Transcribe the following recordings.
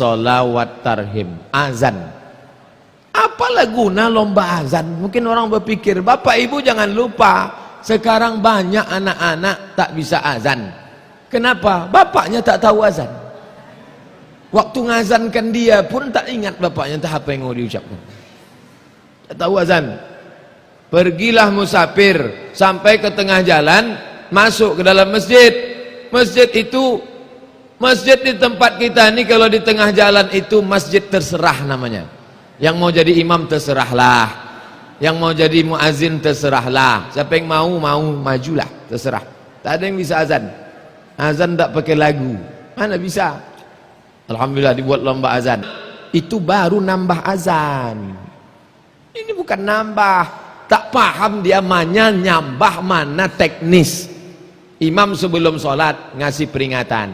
sholawat tarhim, azan. Apalah guna lomba azan? Mungkin orang berpikir, Bapak Ibu jangan lupa, sekarang banyak anak-anak tak bisa azan. Kenapa? Bapaknya tak tahu azan. Waktu ngazankan dia pun tak ingat bapaknya entah apa yang mau diucapkan. Tak tahu azan. Pergilah musafir sampai ke tengah jalan, masuk ke dalam masjid. Masjid itu, masjid di tempat kita ini kalau di tengah jalan itu masjid terserah namanya. Yang mau jadi imam terserahlah, yang mau jadi muazin terserahlah, siapa yang mau majulah, terserah. Tak ada yang bisa azan. Azan tak pakai lagu, mana bisa. Alhamdulillah dibuat lomba azan. Itu baru nambah azan. Ini bukan nambah. Tak paham dia mana nyambah, mana teknis. Imam sebelum sholat ngasih peringatan,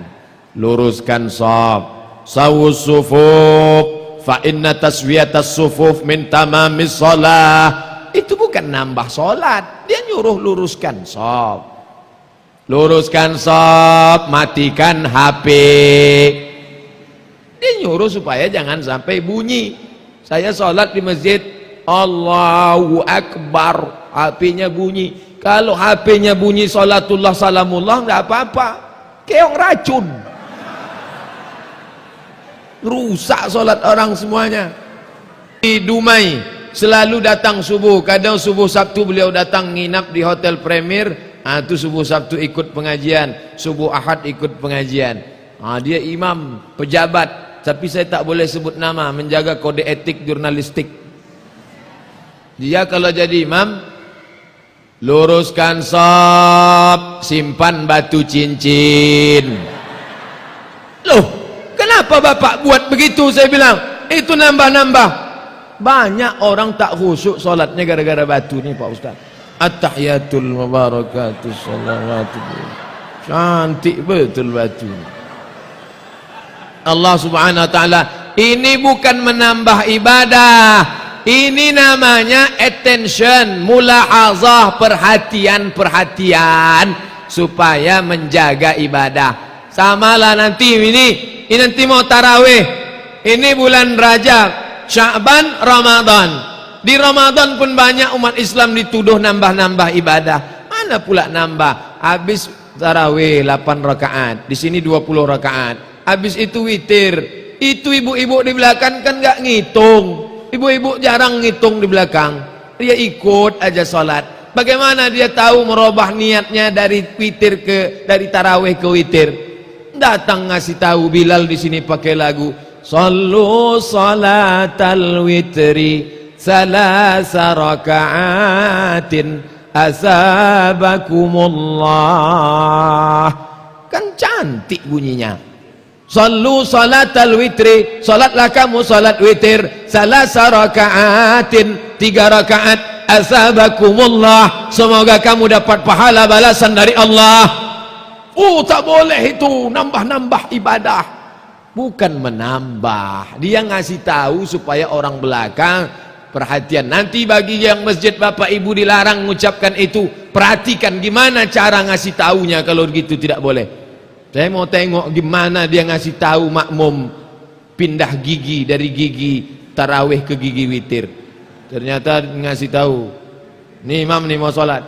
luruskan shaf, sawus sufuf, fa inna taswiyatas sufuf min tamamis shalah. Itu bukan nambah sholat, dia nyuruh luruskan shaf. Luruskan shaf, matikan HP. Dia nyuruh supaya jangan sampai bunyi. Saya sholat di masjid, Allahu Akbar, HP-nya bunyi. Kalau HP-nya bunyi salatullah salamullah enggak apa-apa. Keong racun. Rusak salat orang semuanya. Di Dumai selalu datang subuh. Kadang subuh Sabtu beliau datang nginap di Hotel Premier. Itu subuh Sabtu ikut pengajian, subuh Ahad ikut pengajian. Dia imam, pejabat, tapi saya tak boleh sebut nama, menjaga kode etik jurnalistik. Dia kalau jadi imam, luruskan shaf, simpan batu cincin. Loh, kenapa Bapak buat begitu? Saya bilang, itu nambah-nambah. Banyak orang tak khusyuk sholatnya gara-gara batu nih Pak Ustaz. At-tahiyatul mubarakatuh salawatu. Cantik betul batu. Allah subhanahu wa ta'ala, ini bukan menambah ibadah, ini namanya attention, mulahazah, perhatian supaya menjaga ibadah. Samalah nanti ini nanti mau tarawih, ini bulan Rajab, Sya'ban, Ramadan. Di Ramadan pun banyak umat Islam dituduh nambah-nambah ibadah. Mana pula nambah? Habis tarawih 8 rakaat, di sini 20 rakaat. Habis itu witir. Itu ibu-ibu di belakang kan nggak ngitung. Ibu-ibu jarang ngitung di belakang. Dia ikut aja sholat. Bagaimana dia tahu merubah niatnya dari tarawih ke witir? Datang ngasih tahu Bilal di sini pakai lagu. Sallu salatal witri salasa raka'atin asabakumullah. Kan cantik bunyinya. Sallu salatal witri, salatlah kamu salat witir, salasa raka'atin, 3 rakaat, asabakumullah, semoga kamu dapat pahala balasan dari Allah. Tak boleh itu nambah-nambah ibadah. Bukan menambah, dia ngasih tahu supaya orang belakang perhatian. Nanti bagi yang masjid Bapak Ibu dilarang mengucapkan itu, perhatikan gimana cara ngasih taunya. Kalau gitu tidak boleh. Saya mau tengok gimana dia ngasih tahu makmum pindah gigi dari gigi tarawih ke gigi witir. Ternyata ngasih tahu, nih imam nih mau sholat,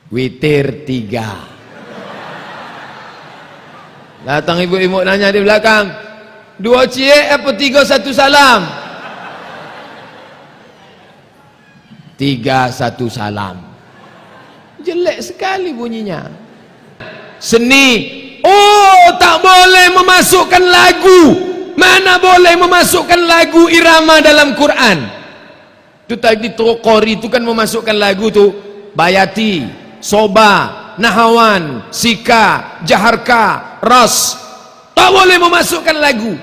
witir 3. Datang ibu-ibu nanya di belakang, 2 cie apa 3 1 salam? 3 1 salam. Jelek sekali bunyinya. Seni, tak boleh memasukkan lagu. Mana boleh memasukkan lagu irama dalam Quran? Itu tadi Qori itu kan memasukkan lagu tuh, Bayati, Soba, Nahawan, Sika, Jaharka, Ras. Tak boleh memasukkan lagu.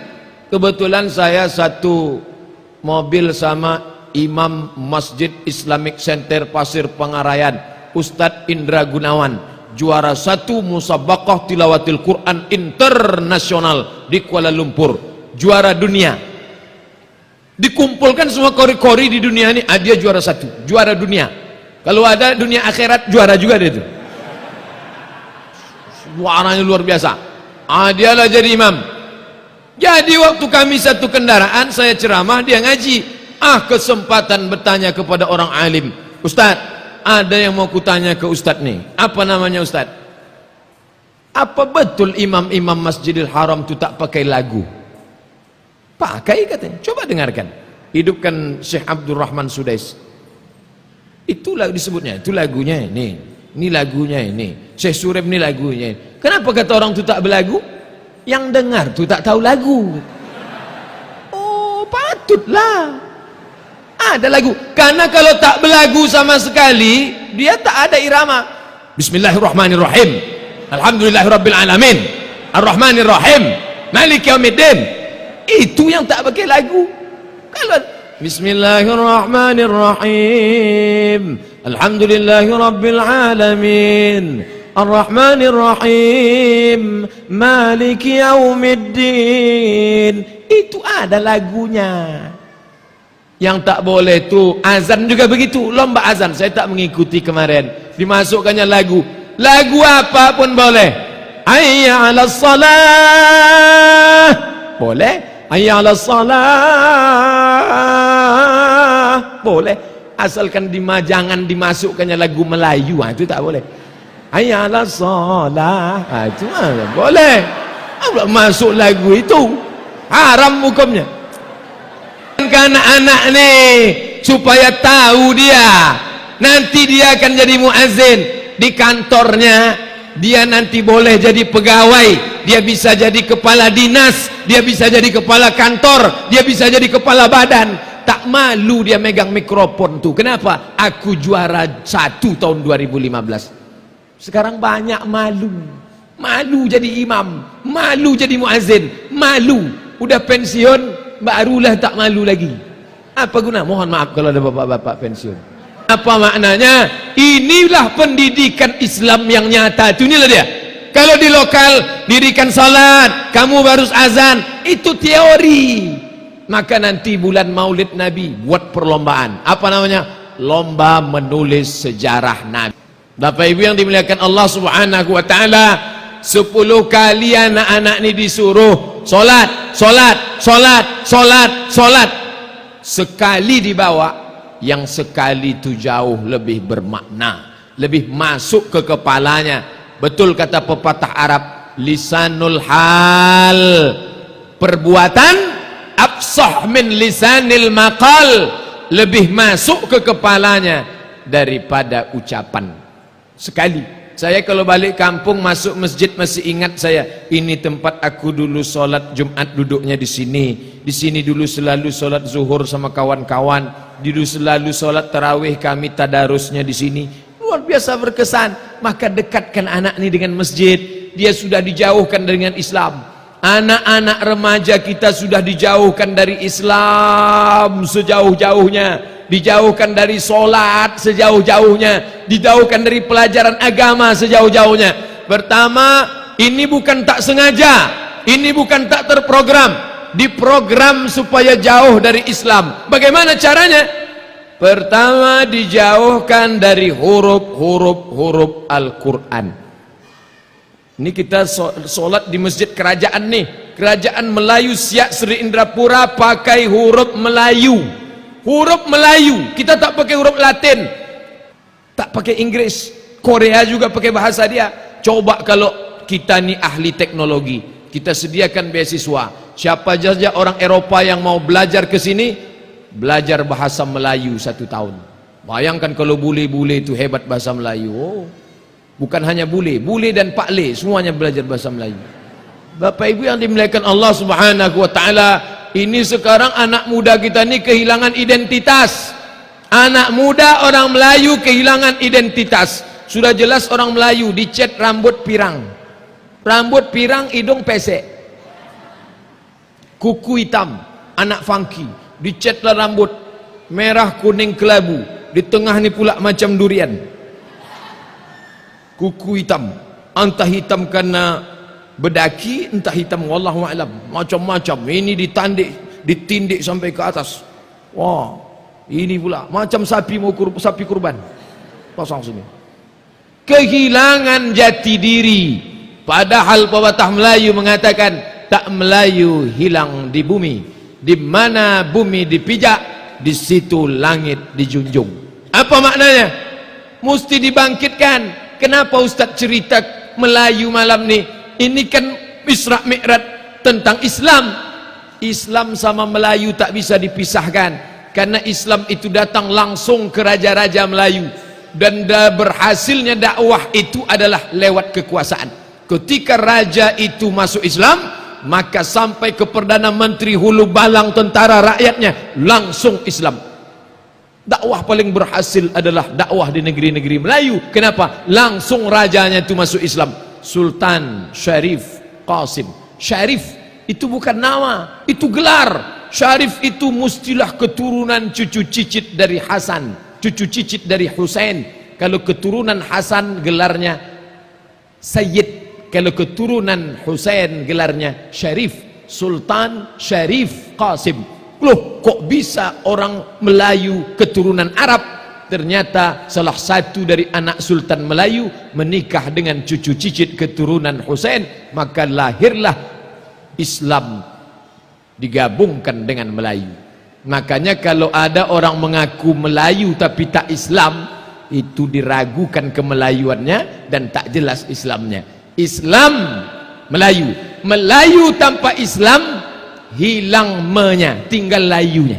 Kebetulan saya satu mobil sama Imam Masjid Islamic Center Pasir Pangarayan, Ustadz Indra Gunawan, juara 1 musabaqah tilawatil Quran internasional di Kuala Lumpur, juara dunia. Dikumpulkan semua kori-kori di dunia ini, dia juara 1, juara dunia. Kalau ada dunia akhirat juara juga dia itu. Suaranya luar biasa. Dialah jadi imam. Jadi waktu kami satu kendaraan, saya ceramah, dia ngaji. Kesempatan bertanya kepada orang alim. Ustaz, ada yang mau kutanya ke Ustaz nih. Apa namanya Ustaz? Apa betul imam-imam Masjidil Haram itu tak pakai lagu? Pakai katanya. Coba dengarkan. Hidupkan Syekh Abdul Rahman Sudais. Itulah disebutnya. Itu lagunya ini. Ini lagunya ini. Syekh Surib ini lagunya ini. Kenapa kata orang itu tak berlagu? Yang dengar tu tak tahu lagu. Oh, patutlah ada lagu. Karena kalau tak berlagu sama sekali, dia tak ada irama. Bismillahirrahmanirrahim. Alhamdulillahirabbil alamin. Arrahmanirrahim. Maliki yaumiddin. Itu yang tak pakai lagu. Kalau Bismillahirrahmanirrahim. Alhamdulillahirabbil alamin. Ar-Rahmanir-Rahim Maliki yaumiddin. Itu ada lagunya. Yang tak boleh tu azan juga begitu. Lomba azan saya tak mengikuti kemarin. Dimasukkannya lagu. Lagu apa pun boleh. Hayya 'alas salah. Boleh. Hayya 'alas salah. Boleh. Asalkan jangan dimasukkannya lagu Melayu. Itu tak boleh. Hayya 'alas shalah. Itu boleh. Apa masuk lagu itu? Haram hukumnya. Anak-anak nih supaya tahu dia. Nanti dia akan jadi muazzin di kantornya. Dia nanti boleh jadi pegawai. Dia bisa jadi kepala dinas. Dia bisa jadi kepala kantor. Dia bisa jadi kepala badan. Tak malu dia megang mikrofon tuh. Kenapa? Aku juara 1 tahun 2015. Sekarang banyak malu. Malu jadi imam, malu jadi muazzin, malu. Udah pensiun, barulah tak malu lagi. Apa guna? Mohon maaf kalau ada bapak-bapak pensiun. Apa maknanya? Inilah pendidikan Islam yang nyata. Itu inilah dia. Kalau di lokal, dirikan salat, kamu baru azan, itu teori. Maka nanti bulan Maulid Nabi buat perlombaan. Apa namanya? Lomba menulis sejarah Nabi. Bapak Ibu yang dimuliakan Allah Subhanahu wa taala, 10 kali anak-anak ini disuruh solat, solat, solat, solat, solat. Sekali dibawa, yang sekali itu jauh lebih bermakna, lebih masuk ke kepalanya. Betul kata pepatah Arab, lisanul hal, perbuatan afsah min lisanil maqal, lebih masuk ke kepalanya daripada ucapan. Sekali saya kalau balik kampung masuk masjid masih ingat saya, ini tempat aku dulu solat Jumat duduknya di sini. Di sini dulu selalu solat zuhur sama kawan-kawan. Dulu selalu solat tarawih kami tadarusnya di sini. Luar biasa berkesan. Maka dekatkan anak ini dengan masjid. Dia sudah dijauhkan dengan Islam. Anak-anak remaja kita sudah dijauhkan dari Islam sejauh-jauhnya. Dijauhkan dari solat sejauh-jauhnya, dijauhkan dari pelajaran agama sejauh-jauhnya. Pertama, ini bukan tak sengaja, ini bukan tak terprogram, diprogram supaya jauh dari Islam. Bagaimana caranya? Pertama, dijauhkan dari huruf-huruf Al-Quran. Ini kita solat di masjid kerajaan nih, kerajaan Melayu Siak Sri Indrapura pakai huruf Melayu. Huruf Melayu, kita tak pakai huruf Latin, tak pakai Inggris. Korea juga pakai bahasa dia. Coba kalau kita ni ahli teknologi, kita sediakan beasiswa. Siapa saja orang Eropa yang mau belajar ke sini, belajar bahasa Melayu 1 tahun. Bayangkan kalau bule-bule itu hebat bahasa Melayu. Oh, bukan hanya bule, bule dan Pak Le semuanya belajar bahasa Melayu. Bapak Ibu yang dimuliakan Allah Subhanahu wa taala, ini sekarang anak muda kita ini kehilangan identitas. Anak muda orang Melayu kehilangan identitas. Sudah jelas orang Melayu dicat rambut pirang. Rambut pirang, hidung pesek. Kuku hitam, anak funky. Dicatlah rambut merah kuning kelabu. Di tengah ni pula macam durian. Kuku hitam. Entah hitam karena bedaki, entah hitam wallahu a'lam, macam-macam. Ini ditindik sampai ke atas. Wah, ini pula macam sapi sapi kurban. Pasang sini. Kehilangan jati diri. Padahal pepatah Melayu mengatakan, tak Melayu hilang di bumi. Di mana bumi dipijak, di situ langit dijunjung. Apa maknanya? Mesti dibangkitkan. Kenapa Ustaz cerita Melayu malam ni? Ini kan Isra Mi'raj tentang Islam. Islam sama Melayu tak bisa dipisahkan. Karena Islam itu datang langsung ke raja-raja Melayu. Dan berhasilnya dakwah itu adalah lewat kekuasaan. Ketika raja itu masuk Islam, maka sampai ke Perdana Menteri hulu balang tentara rakyatnya langsung Islam. Dakwah paling berhasil adalah dakwah di negeri-negeri Melayu. Kenapa? Langsung rajanya itu masuk Islam. Sultan Syarif Qasim. Syarif itu bukan nama, itu gelar. Syarif itu mestilah keturunan cucu cicit dari Hasan, cucu cicit dari Husain. Kalau keturunan Hasan gelarnya Sayyid, kalau keturunan Husain gelarnya Syarif. Sultan Syarif Qasim. Loh, kok bisa orang Melayu keturunan Arab? Ternyata salah satu dari anak Sultan Melayu menikah dengan cucu cicit keturunan Husain, maka lahirlah Islam digabungkan dengan Melayu. Makanya kalau ada orang mengaku Melayu tapi tak Islam, itu diragukan kemelayuannya dan tak jelas Islamnya. Islam Melayu, Melayu tanpa Islam hilang menya, tinggal layunya.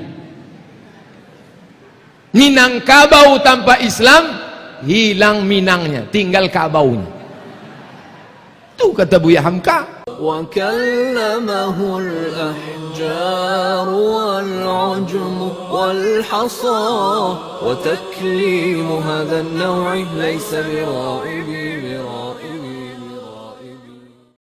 Minangkabau tanpa Islam hilang Minangnya, tinggal kabaunya. Itu kata Buya Hamka. وكلمه الأحجار والعجم والحصى وتكليم هذا النوع ليس برائب